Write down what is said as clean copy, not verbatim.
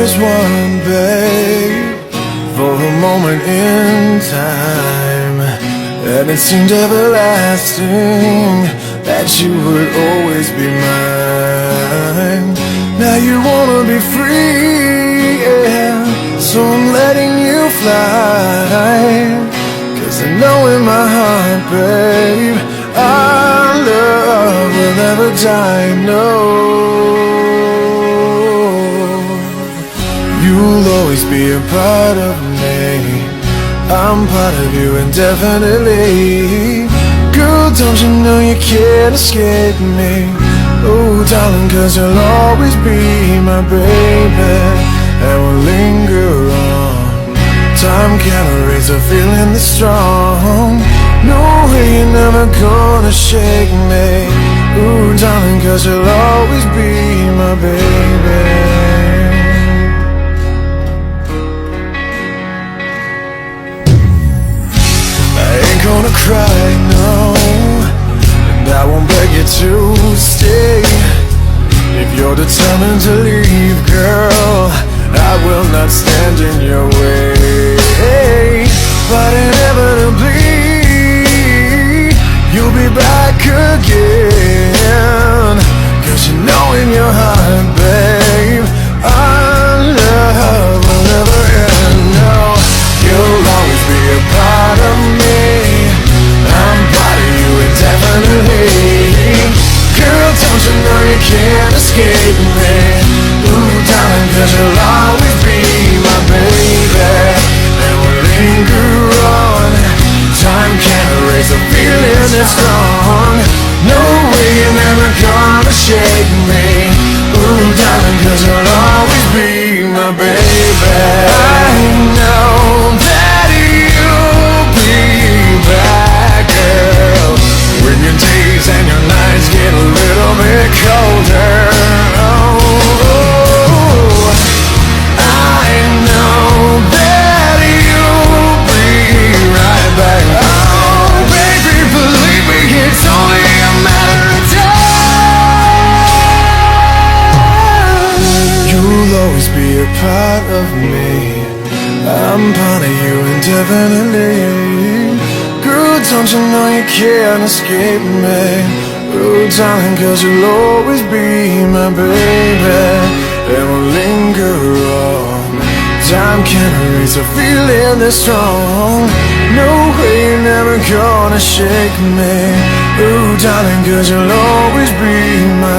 was one, babe, for a moment in time, and it seemed everlasting that you would always be mine. Now you wanna be free, yeah, so I'm letting you fly. 'Cause I know in my heart, babe, our love will never die, no. You'll always be a part of me, I'm part of you indefinitely. Girl, don't you know you can't escape me? Oh, darling, 'cause you'll always be my baby, and we'll linger on. Time can't erase a feeling that's strong. No way, you're never gonna shake me. Ooh, darling, 'cause you'll always be my baby. Gonna cry, no, and I won't beg you to stay. If you're determined to leave, girl, I will not stand in your way. But inevitably, you'll be back again. 'Cause you know in your heart, babe, our love will never end, no. You'll always be a part of me, I'm part of you indefinitely. Girl, don't you know you can't escape me? Ooh, darling, 'cause you'll always be my baby, and we'll linger on. Time can't erase a feeling that's strong. No way, you're never gonna shake me. Ooh, darling, 'cause you'll always be my baby. I know that you'll be back, girl, when your days and your nights get a little bit colder. Oh, I know that you'll be right back. Oh, baby, believe me, it's only a matter of time. You'll always be a part of me, I'm part of you indefinitely. Girl, don't you know you can't escape me? Oh, darling, 'cause you'll always be my baby, and we'll linger on. Time can't erase a feeling that's strong. No way, you're never gonna shake me. Oh, darling, 'cause you'll always be my